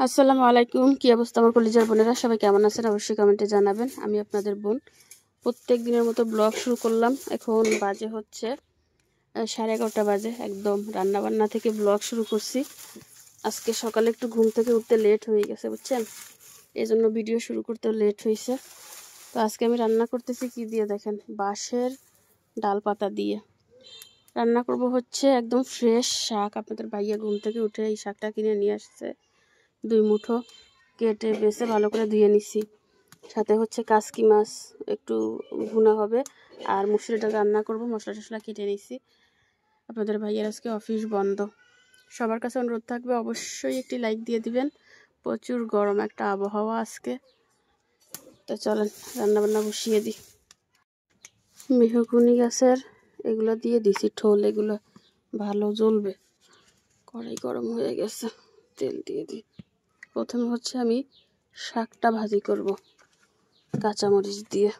আসসালামু আলাইকুম। কি অবস্থা আমার কলিজার বোনেরা, সবাই কেমন আছেন অবশ্যই কমেন্টে জানাবেন। আমি আপনাদের বোন প্রত্যেক দিনের মতো ব্লগ শুরু করলাম। এখন বাজে হচ্ছে 11:30 বাজে। একদম রান্নাবান্না থেকে ব্লগ শুরু করছি। আজকে সকালে একটু ঘুম থেকে উঠতে লেট হয়ে গেছে বুঝছেন, এই জন্য ভিডিও শুরু করতে লেট হয়েছে। তো আজকে আমি রান্না করতেছি কি দিয়ে দেখেন, বাঁশের ডাল পাতা দিয়ে রান্না করব। হচ্ছে একদম ফ্রেশ শাক। আপনাদের ভাইয়া ঘুম থেকে উঠে এই শাকটা কিনে নিয়ে আসছে। 2 মুঠো কেটে বেছে ভালো করে ধুয়ে নিছি। সাথে হচ্ছে কাসকি মাছ একটু ভুনা হবে, আর মুসুরি ডাল রান্না করব। মশলা টশলা কেটে নিছি। আপনাদের ভাইয়ের আজকে অফিস বন্ধ। সবার কাছে অনুরোধ থাকবে অবশ্যই একটি লাইক দিয়ে দিবেন। প্রচুর গরম একটা আবহাওয়া আজকে। তো চলেন রান্নাবান্না বসিয়ে দিই। মেহগনি গাছের এগুলো দিয়ে দিছি ঠোল, এগুলো ভালো জ্বলবে। কড়াই গরম হয়ে গেছে, তেল দিয়ে দিই। প্রথমে হচ্ছে আমি শাকটা ভাজি করব কাঁচামরিচ দিয়ে।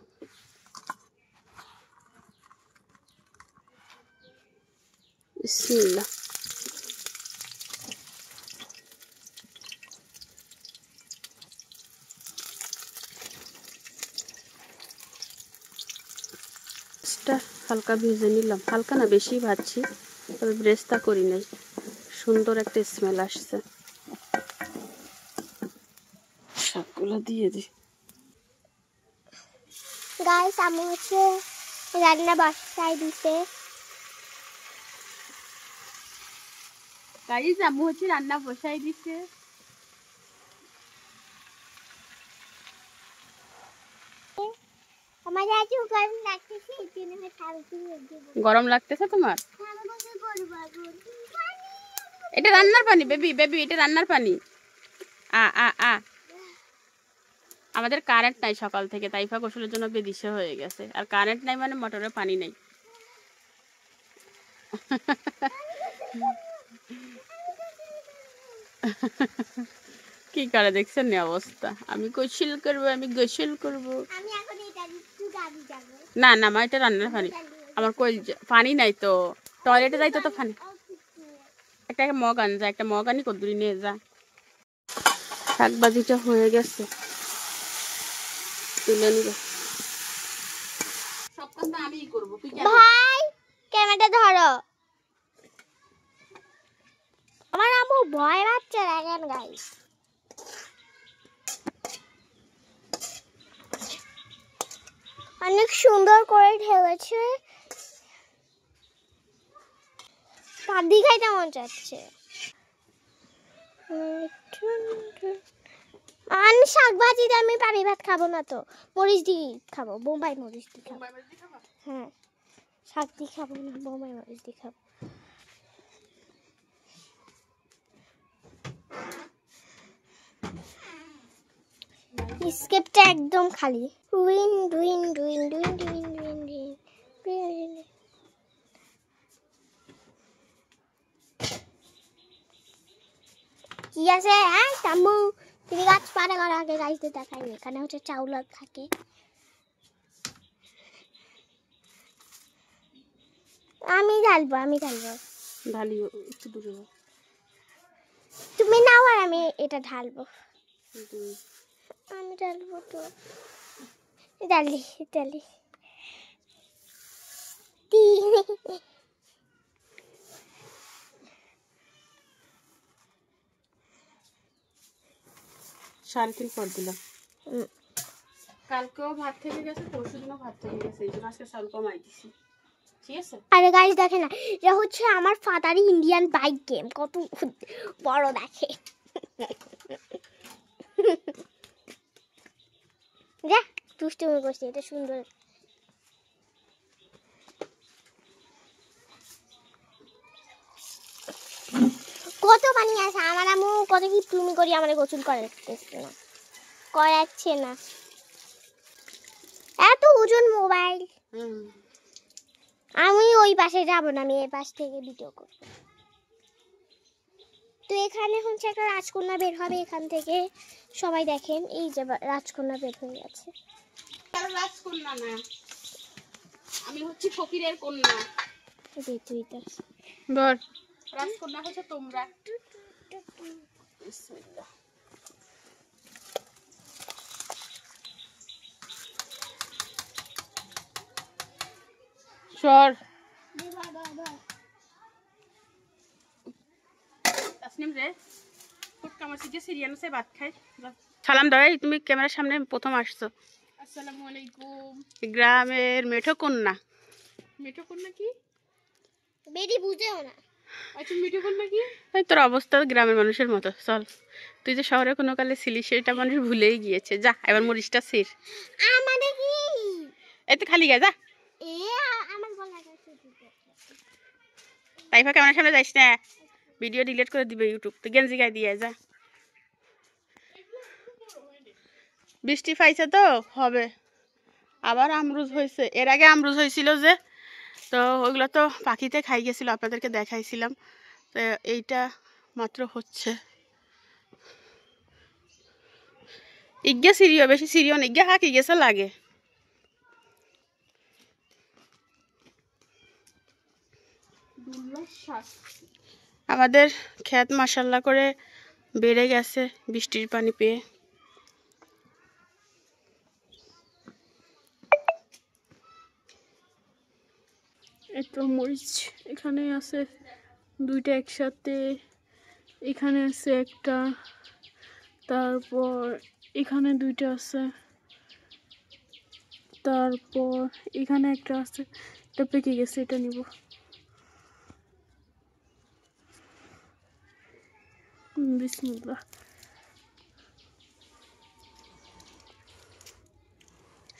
বিসমিল্লাহ। হালকা ভেজে নিলাম, হালকা না বেশি ভাজছি, তবে ব্রেস্তা করি নাই। সুন্দর একটা স্মেল আসছে। শাকগুলো দিয়ে দিই। গাইস আমি হচ্ছে রান্না বসাই দিতে। গাইস আম্মু হচ্ছে রান্না বসাই দিছে। আমার আজকে গরম লাগতেছে, এই জন্য আমি থালতি দেব। গরম লাগতেছে তোমার? এটা রান্নার পানি বেবি, বেবি এটা রান্নার পানি। আ আ আ আমাদের কারেন্ট নাই সকাল থেকে, তাইফা গোসলের জন্য বেদিশে হয়ে গেছে। আর কারেন্ট নাই মানে মোটরে পানি নাই। কি করে দেখছেন না অবস্থা। আমি গোসল করবো, আমি গোসল করবো। না না মা, এটা রান্নার পানি। আমার কই পানি নাই তো, টয়লেটে যাইতো তো পানি। একটা মগ আন যা, একটা মগ আনি কদ্দুরি নিয়ে যা। শাক ভাজিটা হয়ে গেছে, তুলে নিব। সব কাজ আমিই করবো। ভাই ক্যামেরাটা ধরো। আমার আম্মু ভয় পাচ্ছে দেখেন গাইস। অনেক সুন্দর করে ঢেলেছে, পাদি খাইতে মন চাচ্ছে। আমি শাক ভাজিতে আমি পানি ভাত খাবো না, তো মরিচ দিয়ে খাবো, বোম্বাই মরিচ দিয়ে খাবো। হ্যাঁ, শাক দিয়ে খাবো না, বোম্বাই মরিচ দিয়ে খাবো। স্কেপটা একদম খালি। উইন ডুইন ডুইন ডুইন ডুইন ডুইন ডুইন। কি আছে? হ্যাঁ টাম্বু, তুমি গাছ পাড়া করার আগে গাছতে দেখাই। এখানে হচ্ছে চাউল থাকে। আমি ঢালবো, আমি ঢালবো। ঢালিও একটু দূরে। তুমি নাও আর আমি এটা ঢালবো। আমি ঢালবো তো, ডালি ডালি। সাড়ে 3 পর দিলাম। কালকেও ভাত থেকে গেছে, পরশু দিনও ভাত থেকে গেছে, এই জন্য আজকে স্বল্প মাই দিছি। ঠিক আছে। আরে গাইস দেখে না, এটা হচ্ছে আমার ফাদারি ইন্ডিয়ান বাইক গেম। কত বড় দেখে। যা দুষ্টুমি করছি, এটা সুন্দর। কত পানি আছে, আমার আম্মু কত কি তুমি করি আমার গোসল করাচ্ছে না, করাচ্ছে না। এত ওজন মোবাইল। আমি ওই পাশে যাব না, আমি এই পাশ থেকে ভিডিও করব। তো এখানে হচ্ছে একটা রাজকন্যা বের হবে এখান থেকে, সবাই দেখেন। এই যে রাজকন্যা বের হয়ে গেছে। রাজকন্যা না, আমি হচ্ছে ফকিরের কন্যা। বল রাজকন্যা হচ্ছে তোমরা। বিসমিল্লাহ। সর তাসনিম রে ফুটকা মাছ দিয়ে সিরিয়াল সে ভাত খাই সালাম দাও তুমি ক্যামেরার সামনে প্রথম আসছো আসসালামু আলাইকুম গ্রামের মেঠো কন্যা কি বেরি বুঝেও না আচ্ছা মেঠো কন্যা কি এই তোর অবস্থা গ্রামের মানুষের মতো চল তুই যে শহরে কোনো কালে ছিলি সেটা মানুষ ভুলেই গিয়েছে যা এবার মরিচটা ছির মানে কি এই তো খালি গা যা এ আমার গলা কাছে তাইফা ক্যামেরার সামনে যাইস না ভিডিও ডিলিট করে দিবে ইউটিউব তো গেঞ্জি গায়ে দিয়ে যা বৃষ্টি পাইছে তো হবে আবার আমরুজ হয়েছে এর আগে আমরুজ হয়েছিল যে তো ওইগুলো তো পাখিতে খাই গেছিল আপনাদেরকে দেখাইছিলাম তো এইটা মাত্র হচ্ছে ইজ্ঞা সিরিও বেশি সিরিও ইজ্ঞা হাঁকি গেছে লাগে আমাদের ক্ষেত মাশাল্লাহ করে বেড়ে গেছে বৃষ্টির পানি পেয়ে এত মরিচ এখানে আছে দুইটা একসাথে এখানে আছে একটা তারপর এখানে দুইটা আছে তারপর এখানে একটা আছে এটা পেকে গেছে এটা নিব বিসমিল্লাহ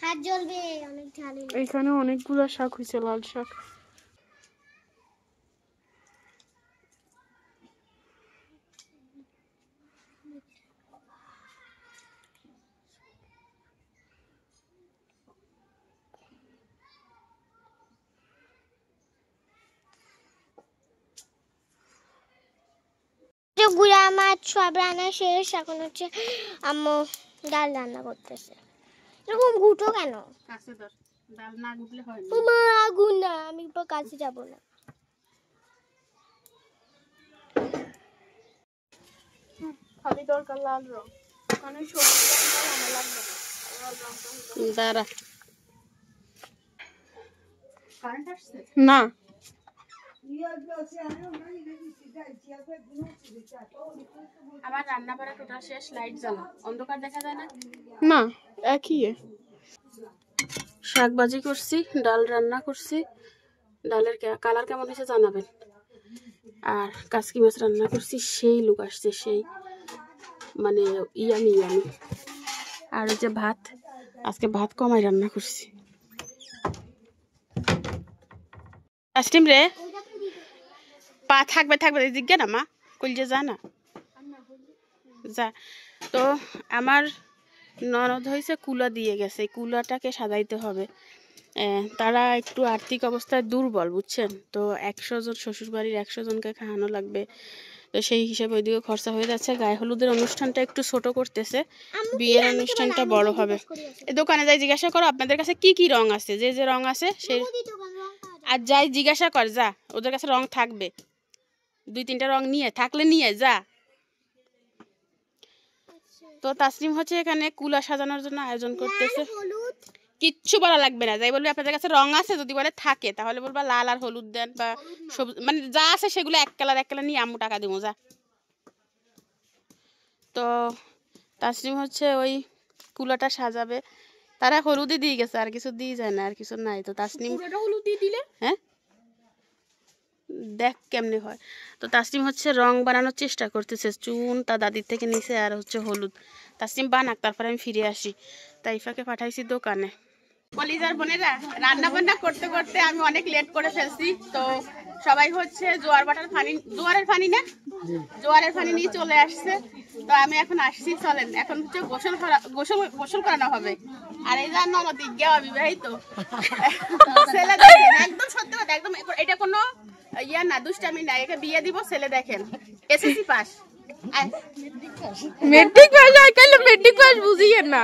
হাত জ্বলবে অনেক ঝাল এখানে অনেকগুলো শাক হয়েছে লাল শাক গুড়া মাছ সব রান্না শেষ এখন হচ্ছে আম্মু ডাল রান্না করতেছে এরকম ঘুটো কেন ডাল না গুটলে হয় না আগুন না আমি কাছে যাব না খালি দরকার লাল রং কারণ সবুজ রং আমার লাগবে না দাঁড়া কারেন্ট আসছে না আমার রান্না করা টোটাল শেষ লাইট জ্বালা অন্ধকার দেখা যায় না না একই শাক ভাজি করছি ডাল রান্না করছি ডালের কালার কেমন হয়েছে জানাবেন আর কাসকি মাছ রান্না করছি সেই লুক আসছে সেই মানে ইয়ামি আর যে ভাত আজকে ভাত কমাই রান্না করছি আসটিম রে পা থাকবে জিজ্ঞা না মা কইলে যা না যা তো আমার ননদ হয়েছে কুলা দিয়ে গেছে কুলাটাকে সাজাইতে হবে তারা একটু আর্থিক অবস্থায় দুর্বল বুঝছেন তো 100 জন শ্বশুরবাড়ির 100 জনকে খাওয়ানো লাগবে তো সেই হিসাবে ওইদিকে খরচা হয়ে যাচ্ছে গায়ে হলুদের অনুষ্ঠানটা একটু ছোট করতেছে বিয়ের অনুষ্ঠানটা বড় হবে এই দোকানে যাই জিজ্ঞাসা করো আপনাদের কাছে কি কি রং আছে যে রং আছে সেই আর যাই জিজ্ঞাসা কর যা ওদের কাছে রং থাকবে 2-3টা রং নিয়ে থাকলে নিয়ে যা তো তাসনিম হচ্ছে এখানে কুলা সাজানোর জন্য আয়োজন করতেছে কিচ্ছু বলা লাগবে না যাই বলবে আপনাদের কাছে রং আছে যদি বলে থাকে তাহলে বলবা লাল আর হলুদ দেন বা সবুজ মানে যা আছে সেগুলো এক কালার নিয়ে আম্মু টাকা দিব যা তো তাসনিম হচ্ছে ওই কুলাটা সাজাবে তারা হলুদই দিয়ে গেছে আর কিছু দিয়ে যায় না আর কিছু নাই তো তাসনিম হলুদ দিয়ে দিলে হ্যাঁ দেখ কেমনে হয় তো তাসনিম হচ্ছে রং বানানোর চেষ্টা করতেছে চুন তার দাদির থেকে নিছে আর হচ্ছে হলুদ তাসনিম বানাক তারপরে আমি ফিরে আসি তাইফাকে পাঠাইছি দোকানে কলিজার বোনেরা রান্না বান্না করতে করতে আমি অনেক লেট করে ফেলছি তো সবাই হচ্ছে জোয়ারের পানি নিয়ে চলে আসছে তো আমি এখন আসছি চলেন এখন হচ্ছে গোসল করানো হবে আর এই জানো দিগ্গা অবিবাহিত ছেলে দেখেন একদম সত্যি কথা একদম এটা কোনো ইয়া না দুষ্টামি না একে বিয়ে দিব ছেলে দেখেন এসএসসি পাস মেট্রিক পাস আর কেন মেট্রিক পাস বুঝিয়ে না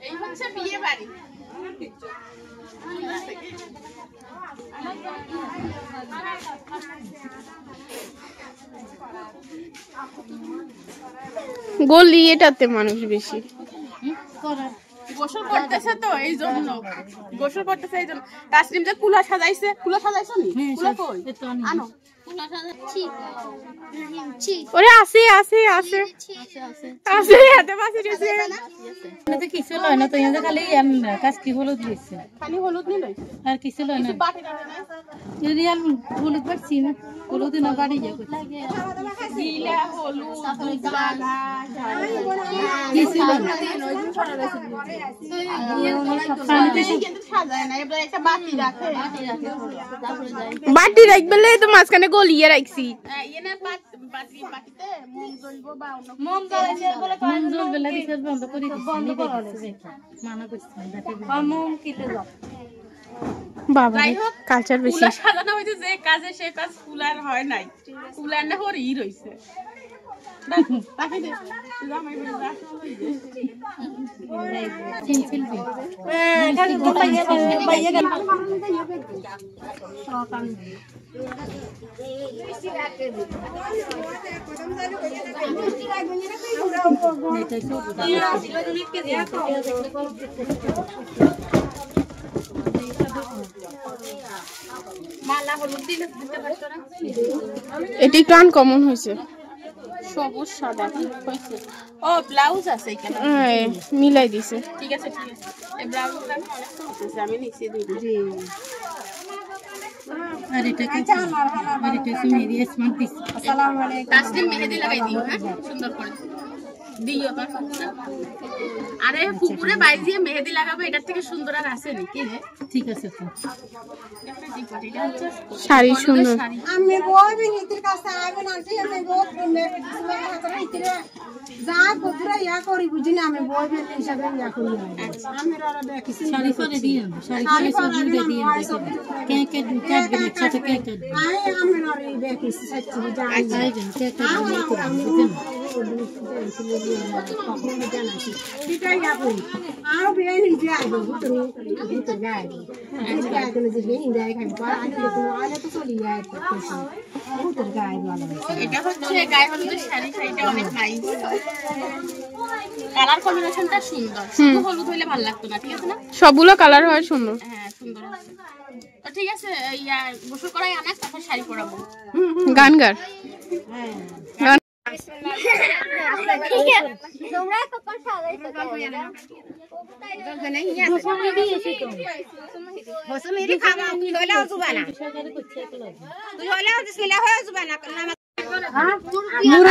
এই হচ্ছে বিয়ে বাড়ি গলি এটাতে মানুষ বেশি গোসল করতেছে তো এই জন্য গোসল করতেছে এই জন্য তাসলিম যে কুলা সাজাইছো নি কুলা কই আনো কুলা সাজাচ্ছি ওরে আছে আছে আছে আছে হাতে পাশে দিয়েছে তো কিছু লয় না তো এনে খালি কাস্কি হলুদ দিয়েছে খালি হলুদ নি লইছে আর কিছু লয় না বাটি রাখে নাই রিয়াল হলুদ বাড়ছি না হলুদ না বাড়ি যাও দিলা হলুদ বালা কিছু লয় না কিন্তু সাজায় না এবার একটা বাটি রাখে বাটি রাখবেলে তো মাঝখানে গলিয়ে রাখছি এনে বাটিতে মোম জ্বলবো বা অন্য মন জ্বলবে না রিচার্জ বন্ধ করে বন্ধ করে মানা করছি মন কিলে যাও বাবা কালচার বেশি কুলা সাজানো হইছে যে কাজে সে কাজ কুলার হয় নাই কুলার না হরি রইছে তাকে দে জামাই বলে রাখো চিনচিল বি মালা হলুদ দিলে দিতে পারছো না এটা একটু আনকমন হয়েছে সবুজ সাদা হইছে ও ব্লাউজ আছে এখানে মিলাই দিছে ঠিক আছে এই ব্লাউজটা আমি অনেক সুন্দর আমি নিচে দিই আর এটা কি আর এটা কি মেরি আসমান পিস আসসালামু আলাইকুম তাসলিম মেহেদি লাগাই দিও হ্যাঁ সুন্দর করে দিও তো আরে ফুপুরে বাইরে দিয়ে মেহেদি লাগাবে এটার থেকে সুন্দর আর আছে নাকি রে ঠিক আছে তো শাড়ি সুন্দর আমি বই নীতির কাছে আইবেন আনছি আমি বহুত যা কতরা ইয়া করি বুঝি না আমি বই হিসাবে ইয়া করি আমি আর দেখিছি শাড়ি পরে দিও শাড়ি পরে সবজি দিও কে কে কাটবে একসাথে কে কাটবে আই আমি আর দেখিছি সত্যি জানি আই জান কে কাটবে সেটাই ইয়া করি আর বিয়ে নিজে আইব ভিতরে যাইব এই যে যে বিয়ে ইন্ডিয়া খাই পর আগে তো আগে তো চলি যায় ভিতরে যাইব এটা হচ্ছে গায়ে হলুদের শাড়ি শাড়িটা অনেক নাইস কালার কম্বিনেশনটা সুন্দর শুধু হলুদ হইলে ভালো লাগতো না ঠিক আছে না সবগুলো কালার হয় সুন্দর হ্যাঁ সুন্দর তো ঠিক আছে ইয়া গোসল করাই আনা তারপর শাড়ি পরাবো গান গার গান তোমরা কখন সাজাইছো হসমেরি খাবা হইলেও জুবা না তুই হইলেও দিছিলা হয়ে জুবা না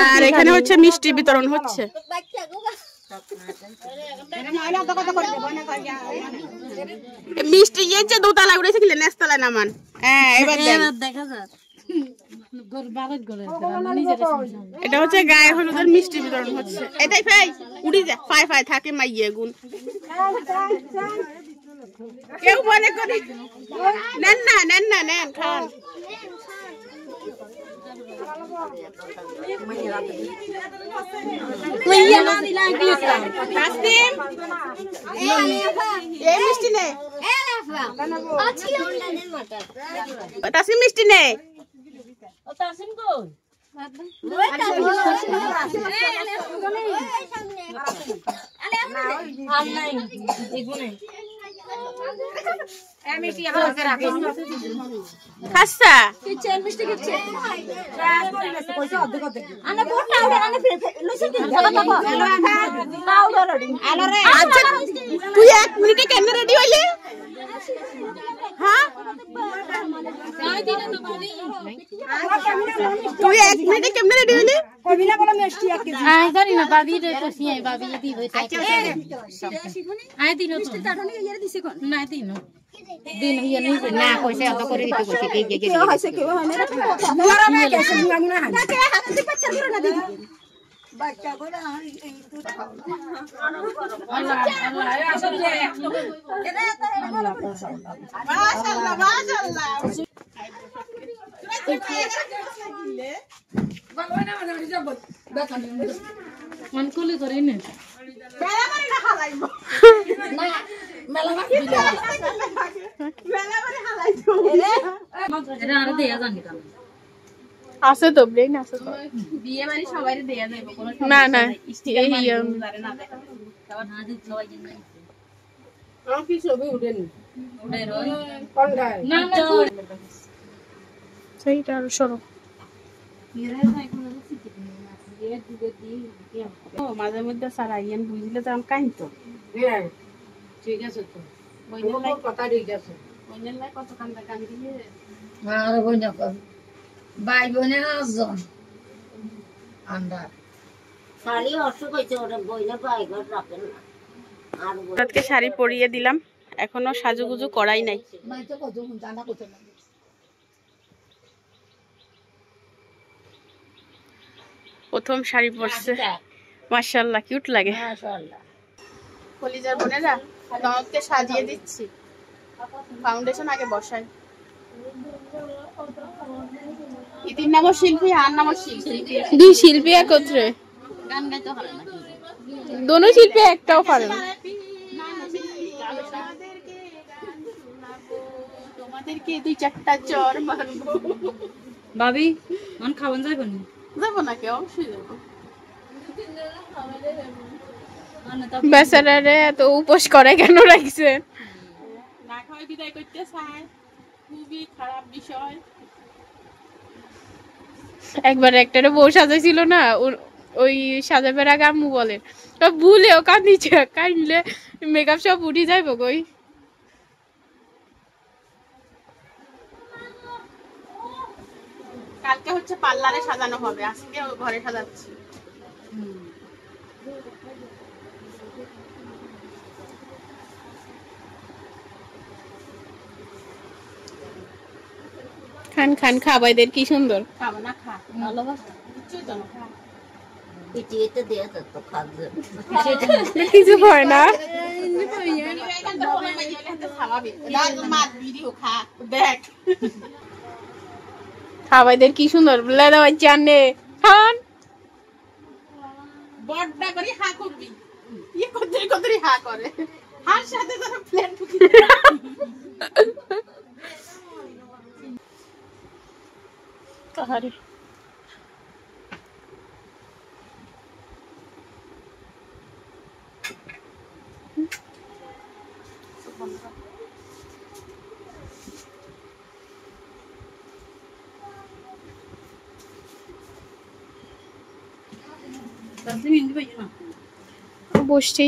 আর এখানে হচ্ছে মিষ্টি বিতরণ হচ্ছে মিষ্টি ইয়েছে দোতলা উড়েছে কিলে নেস্তালা নামান হ্যাঁ এবার দেখা যায় এটা হচ্ছে গায়ে হলুদের মিষ্টি বিতরণ হচ্ছে এটাই ফাই উড়ি যা ফাই ফাই থাকে মাইয়ে গুণ কেউ মনে করে নেন না নেন খান এই মিষ্টি নে তাসিম মিষ্টি নে তাসিম কই আর নাই দেখো না খাসা তুই 1 মিনিটে কেন রেডি হইলি হ্যাঁ তুই 1 মিনিটে কেমনে রেডি হইলি আই জানি না বাবি রে তো সিয়াই বাবি যদি হইছে আই দিনো তো না দিনো দিন ইয়া নি না কইছে অত করে দিতে কইছে কি কি হইছে কি হয় না তোরা না কেসে গুনা না তাকে হাত দিয়ে পাচ্ছা করে না দিদি বাচ্চা বড় আল্লাহ মাশাআল্লাহ মাশাআল্লাহ মন কোলে করে নে মেলা মানে না খালাইবো না মেলা মানে আছে তো ব্রেন আছে তো বিয়ে বাড়ি সবাই দেয়া যাবে কোনো না না স্টিকার মারি এই জারে না দেখা আমার কি ছবি উঠেনি কোনটায় সেইটা আর সরো ও মাঝে মধ্যে সারা ইয়ান বুঝলে তো আমি কাই তো হ্যাঁ ঠিক আছে তো তোমার কথা ঠিক আছে বইনের লাই কত কান্দা কান্দি আর বইনা কর ভাই বোনের আসজন আন্ডার শাড়ি অসুখ হয়েছে ওটা বইলে বাইগর রাখেন না আর আজকে শাড়ি পরিয়ে দিলাম এখনো সাজুগুজু করাই নাই মাই তো কত জানা কত না প্রথম শাড়ি পরছে মাশাআল্লাহ কিউট লাগে মাশাআল্লাহ কলিজার বোনেরা ননদকে সাজিয়ে দিচ্ছি ফাউন্ডেশন আগে বসাই ইতির নামও শিল্পী আর নামও শিল্পী দুই শিল্পী একত্রে গান গাইতে ভালো না দোনো শিল্পী একটাও পারে না তোমাদেরকে দুই চারটা চর মারবো ভাবি মন খাওয়ান যাইব না যাবো না কে অবশ্যই যাবো বেচারারে এত উপোস করে কেন রাখছে না খাওয়াই বিদায় করতে চায় খুবই খারাপ বিষয় একবার একটারে বউ সাজাইছিল না ওই সাজাবের আগে আম্মু বলে ভুলেও কান্দিছে কাইলে মেকআপ সব উঠে যাইব কই কালকে হচ্ছে পার্লারে সাজানো হবে আজকে ঘরে সাজাচ্ছি খান খান খাবাইদের কি সুন্দর খাবো না খা ভালোবাসা কিছুই তো না খা পিটিয়েতে দিয়ে তো খাবে কিছু হয় না খাবাইদের কি সুন্দর লেদা জানে খান বড়টা করে হা করবি ইয়ে কতরি কতরি হা করে হার সাথে তোর প্লেট ঢুকি কাহারি বসছি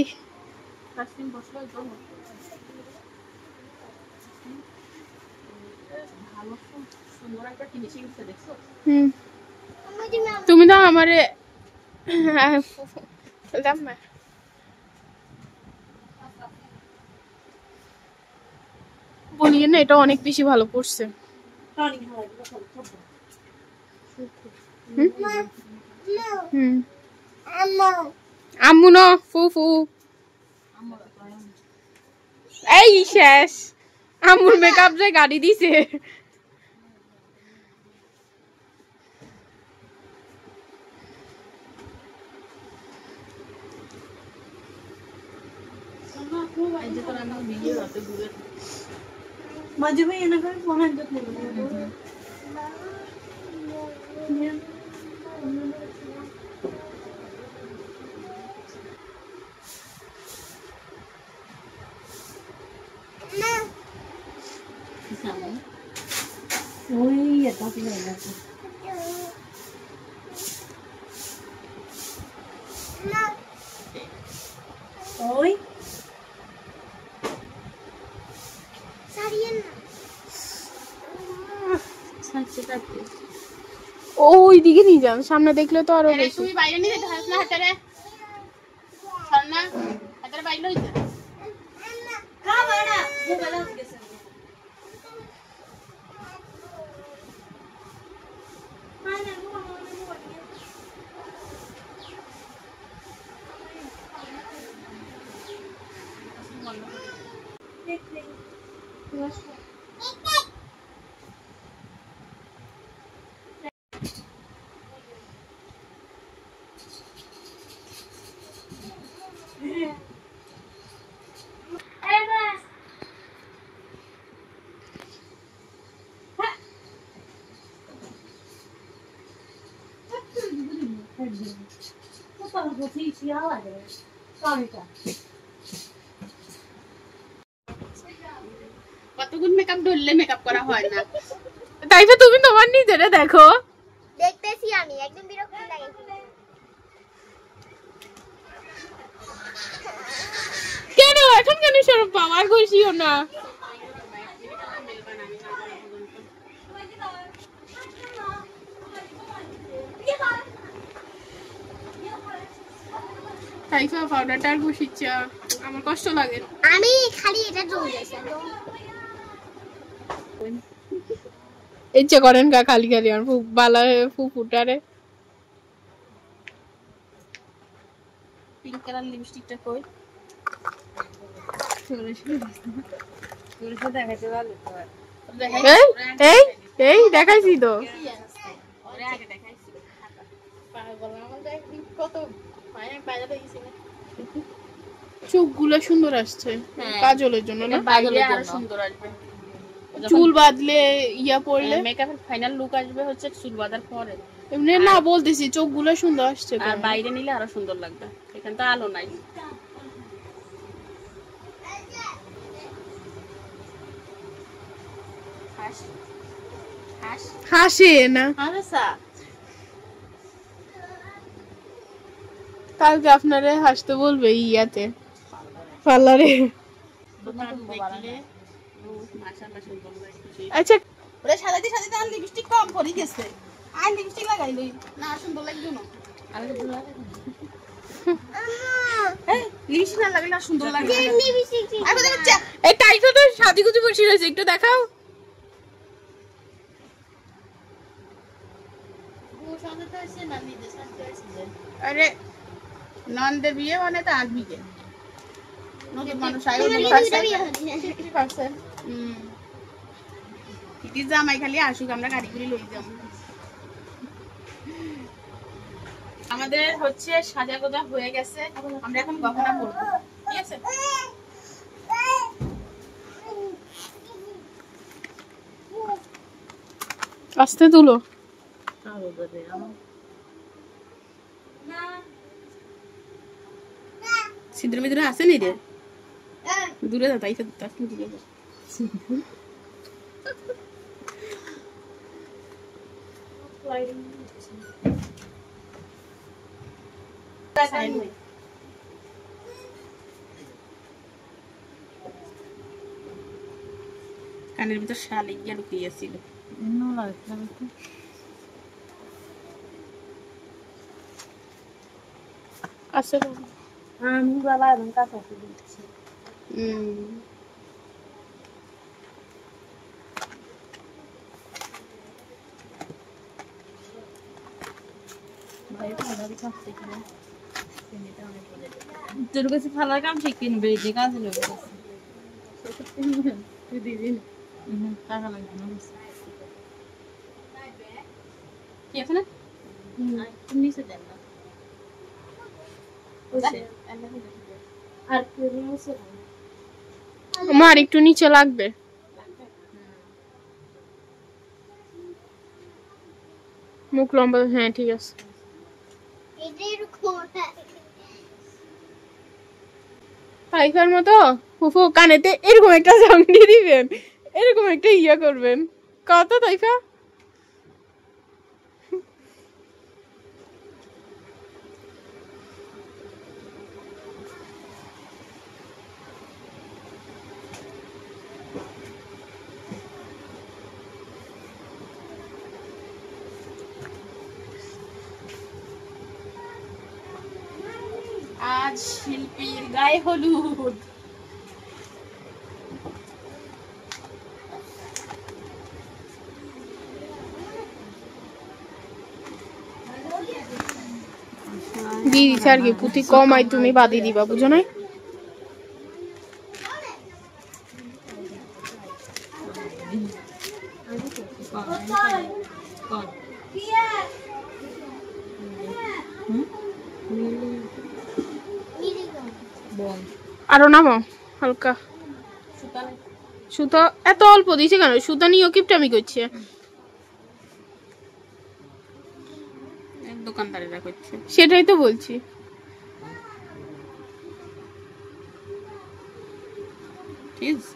তুমি তো আমারে বলিয়ে না এটা অনেক বেশি ভালো পড়ছে আম্মু ন ফুফু এই শেষ আম্মুর মেকআপ যে গাড়ি দিছে মাঝে ভাই এনে করে ফোন যত্ন ওই এটা কি লাগছে ওই ওই দিকে নিয়ে যান সামনে দেখলে তো আরো বেশি তুই বাইরে নিয়ে যেতে হাস না হাতারে চল না হাতারে বাইরে লইতে খাবা না মোবাইল হাত গেছে কতগুণ মেকআপ ধরলে মেকআপ করা হয় না। তাই তো তুমি তোমার নিজেরে দেখো। দেখতেছি আমি একদম বিরক্ত লাগে। কেন এখন কেন সরব বাবা খুশিও না। তাইফা পাউডারটা আর ঘষিচ্ছে আমার কষ্ট লাগে। আমি খালি এটা জমে যাইছে ইচ্ছে করেন কা খালি খালি আর খুব ভালো ফুটারে। পিঙ্ক কালার লিপস্টিকটা কই এই এই দেখাইছি তো চোখগুলো সুন্দর আসছে কাজলের জন্য না সুন্দর আসবে। চুল বাঁধলে ইয়া পড়লে মেকআপের ফাইনাল লুক আসবে হচ্ছে চুল বাঁধার পরে। এমনি না বলতেছি চোখগুলো সুন্দর আসছে আর বাইরে নিলে আরো সুন্দর লাগবে। এখানে তো আলো নাই। হাসে না কালকে আপনারে হাসতে বলবে ইয়াতে পার্লারে। আচ্ছা ওরে সাজাতে সাজাতে আর লিপস্টিক কম পড়ে গেছে। আর লিপস্টিক লাগাই লই না সুন্দর লাগবে না। লিপস্টিক না লাগালে সুন্দর লাগবে। এই টাইফা তো সাজিগুজি বসে রয়েছে একটু দেখাও। আরে নন্দের বিয়ে মানে তো আর বিয়ে নতুন মানুষ জামাই খালি আসুক আমরা গাড়ি করে লই যাব। আমাদের হচ্ছে সাজা গোজা হয়ে গেছে আমরা এখন গহনা পরবো ঠিক আছে। আস্তে তুলো সিঁদুর মিদুর আছে নি রে দূরে যা তাই দূরে যা। কানের ভিতর শাল গিয়া ঢুকিয়েছিল। আছে আমি বাবা এবং কাকাকে দিচ্ছি। তোর কাছে ফালার কাম ঠিক কিনবে যে কাজে লোক টাকা লাগবে না কি আছে না নিচে দেন না আমার একটু নিচে লাগবে মুখ লম্বা। হ্যাঁ ঠিক আছে পাইকার মতো ফুফু কানেতে এরকম একটা জামটি দিবেন এরকম একটা ইয়া করবেন কত তাইফা। আজ শিল্পীর গায়ে হলুদ। দিদি স্যার কি পুঁতি কমাই তুমি বাদি দিবা বুঝো না। আরো নামো হালকা সুতো এত অল্প দিয়েছে কেন সুতো নিয়েও কিপটামি করছে দোকানদারেরা করছে সেটাই তো বলছি ঠিক আছে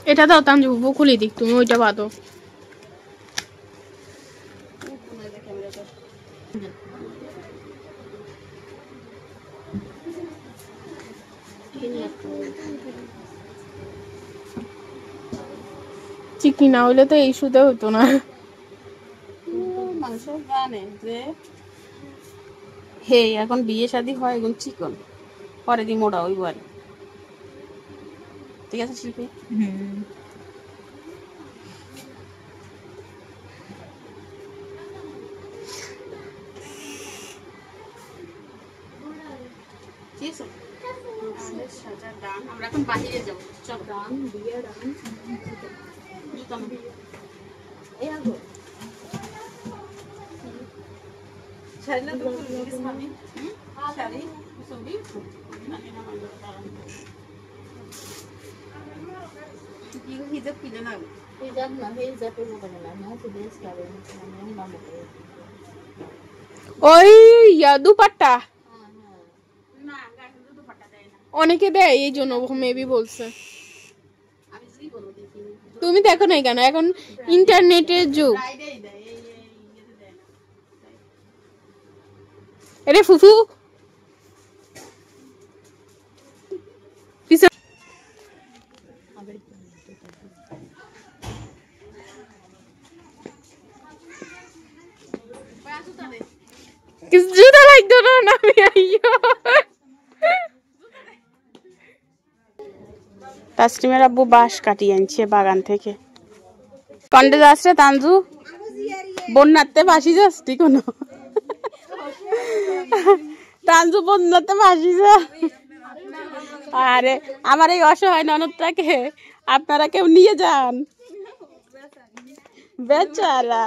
এটা দাও তানজু খুলে দিক তুমি ওইটা বাঁধো চিকি না হইলে তো এই সুদে হতো না মানুষ জানে যে হে এখন বিয়ে শাদী হয় এখন চিকন পরে দি মোটা ওই বাড়ি ঠিক আছে শিল্পী ঠিক আছে আমরা এখন বাহিরে যাবো চল গান বিয়ে গান এই আগো শাড়ি না তো প্লিজ মামি শাড়ি সবই কি হিজাব কিনে না হিজাব না হিজাবের মতো না না তো ড্রেস করে আমি মামা করে ওই ইয়া দুপাট্টা অনেকে দেয় এই জন্য মেবি বলছে তুমি দেখো না কেন এখন ইন্টারনেটের যুগ আরে ফুফু জুতা লাগতো না আমি আইয়ো তাসলিমের আব্বু বাঁশ কাটিয়ে আনছে বাগান থেকে কন্ডে যাচ্ছে তানজু বন্যাতে বাসি যাচ্ছি কোনো তানজু বন্যাতে বাসি যা আরে আমার এই অসহায় ননদটাকে আপনারা কেউ নিয়ে যান বেচারা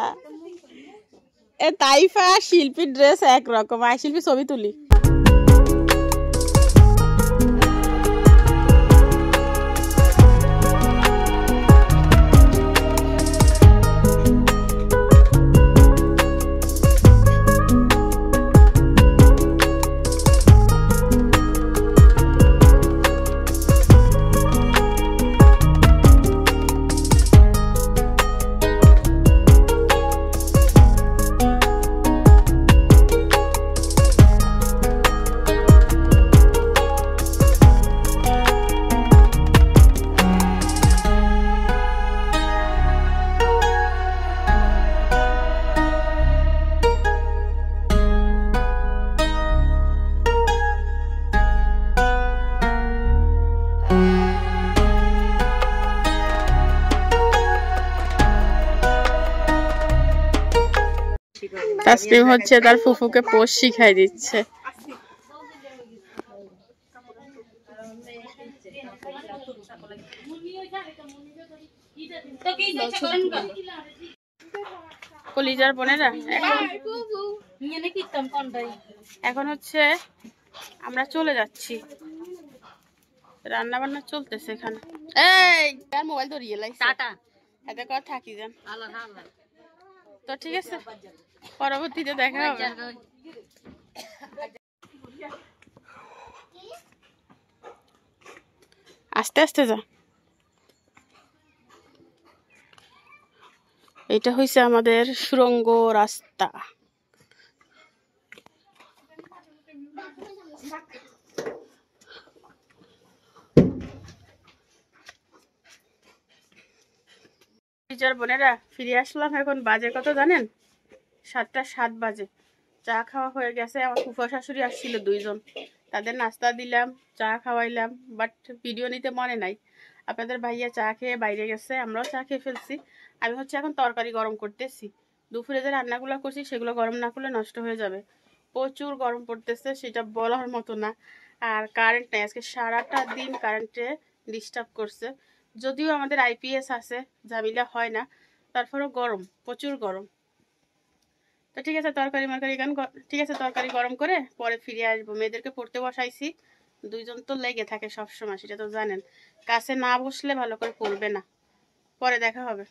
এ তাইফা শিল্পীর ড্রেস একরকম আর শিল্পী ছবি তুলি তাসলিম হচ্ছে তার ফুফুকে পোষ শিখাই দিচ্ছে কলিজার বোনেরা এখন হচ্ছে আমরা চলে যাচ্ছি রান্না বান্না চলতেছে এখানে এই আর মোবাইল ধরিয়ে লাই টাটা এতে কথা থাকি যান তো ঠিক আছে পরবর্তীতে দেখা হবে আস্তে আস্তে যা এটা হইছে আমাদের সুড়ঙ্গ রাস্তা বোনেরা ফিরে আসলাম এখন বাজে কত জানেন 7:07 বাজে চা খাওয়া হয়ে গেছে আমার ফুফা শাশুড়ি আসছিল দুইজন তাদের নাস্তা দিলাম চা খাওয়াইলাম বাট ভিডিও নিতে মনে নাই আপনাদের ভাইয়া চা খেয়ে বাইরে গেছে আমরাও চা খেয়ে ফেলছি আমি হচ্ছে এখন তরকারি গরম করতেছি দুপুরে যে রান্নাগুলো করছি সেগুলো গরম না করলে নষ্ট হয়ে যাবে প্রচুর গরম পড়তেছে সেটা বলার মতো না আর কারেন্ট নেই আজকে সারাটা দিন কারেন্টে ডিস্টার্ব করছে। যদিও আমাদের আইপিএস আছে, ঝামেলা হয় না, তারপরও গরম, প্রচুর গরম। তো ঠিক আছে, ঠিক আছে, তরকারি গরম করে পরে ফিরে আসবো। মেয়েদেরকে পড়তে বসাইছি, দুইজন তো লেগে থাকে সবসময়, সেটা তো জানেন। কাছে না বসলে ভালো করে পড়বে না। পরে দেখা হবে।